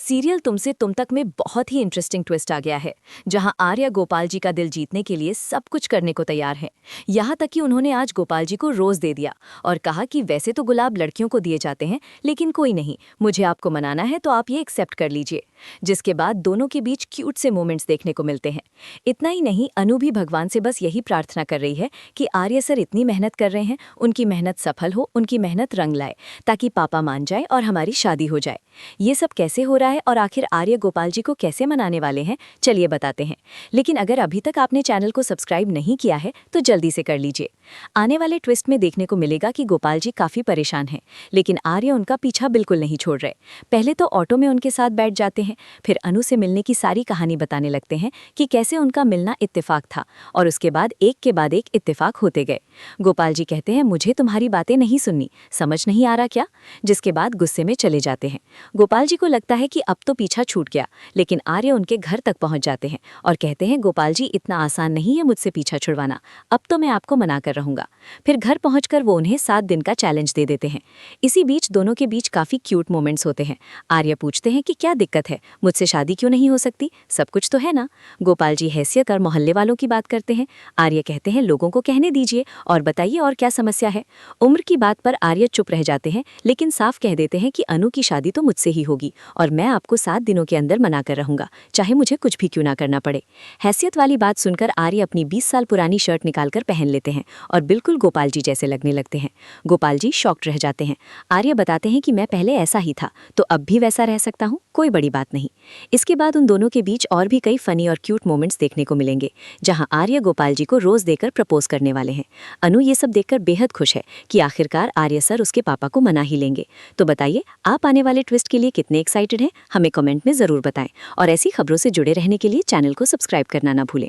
Serial तुमसे तुम तक में बहुत ही इंटरेस्टिंग ट्विस्ट आ गया है, जहां आर्या गोपाल जी का दिल जीतने के लिए सब कुछ करने को तैयार है। यहाँ तक कि उन्होंने आज गोपाल जी को रोज दे दिया और कहा कि वैसे तो गुलाब लड़कियों को दिए जाते हैं, लेकिन कोई नहीं, मुझे आपको मनाना है तो आप ये एक्सेप्ट कर लीजिए। जिसके बाद दोनों के बीच क्यूट से मोमेंट्स देखने को मिलते हैं। इतना ही नहीं, अनु भी भगवान से बस यही प्रार्थना कर रही है कि आर्य सर इतनी मेहनत कर रहे हैं, उनकी मेहनत सफल हो, उनकी मेहनत रंग लाए, ताकि पापा मान जाए और हमारी शादी हो जाए। ये सब कैसे हो रहा है और आखिर आर्य गोपाल जी को कैसे मनाने वाले हैं, चलिए बताते हैं। लेकिन अगर अभी तक आपने चैनल को सब्सक्राइब नहीं किया है तो जल्दी से कर लीजिए। आने वाले ट्विस्ट में देखने को मिलेगा कि गोपाल जी काफी परेशान हैं, लेकिन आर्य उनका पीछा बिल्कुल नहीं छोड़ रहे। पहले तो ऑटो में उनके साथ बैठ जाते हैं, फिर अनु से मिलने की सारी कहानी बताने लगते हैं कि कैसे उनका मिलना इत्तेफाक था, और उसके बाद एक के बाद एक इत्तेफाक होते गए। गोपाल जी कहते हैं, मुझे तुम्हारी बातें नहीं सुननी, समझ नहीं आ रहा क्या? जिसके बाद गुस्से में चले जाते हैं। गोपाल जी को लगता है कि अब तो पीछा छूट गया, लेकिन आर्य उनके घर तक पहुंच जाते हैं और कहते हैं, गोपाल जी इतना आसान नहीं है मुझसे पीछा छुड़वाना, अब तो मैं आपको मना कर रहूंगा। फिर घर पहुंचकर वो उन्हें 7 दिन का चैलेंज दे देते हैं। इसी बीच दोनों के बीच काफी क्यूट मोमेंट्स होते हैं। आर्य पूछते हैं कि क्या दिक्कत है, मुझसे शादी क्यों नहीं हो सकती, सब कुछ तो है ना। गोपाल जी हैसियत और मोहल्ले वालों की बात करते हैं। आर्य कहते हैं, लोगों को कहने दीजिए और बताइए और क्या समस्या है। उम्र की बात पर आर्य चुप रह जाते हैं, लेकिन साफ कह देते हैं कि अनु की शादी तो मुझसे ही होगी और मैं आपको 7 दिनों के अंदर मना कर रहूंगा, चाहे मुझे कुछ भी क्यों ना करना पड़े। हैसियत वाली बात सुनकर आर्य अपनी 20 साल पुरानी शर्ट निकालकर पहन लेते हैं और बिल्कुल गोपाल जी जैसे लगने लगते हैं। गोपाल जी शॉक्ड रह जाते हैं। आर्य बताते हैं कि मैं पहले ऐसा ही था तो अब भी वैसा रह सकता हूँ, कोई बड़ी बात नहीं। इसके बाद उन दोनों के बीच और भी कई फनी और क्यूट मोमेंट्स देखने को मिलेंगे, जहां आर्य गोपाल जी को रोज देकर प्रपोज करने वाले हैं। अनु ये सब देखकर बेहद खुश है कि आखिरकार आर्य सर उसके पापा को मना ही लेंगे। तो बताइए, आप आने वाले ट्विस्ट के लिए कितने एक्साइटेड हैं? हमें कमेंट में ज़रूर बताएं और ऐसी खबरों से जुड़े रहने के लिए चैनल को सब्सक्राइब करना ना भूलें।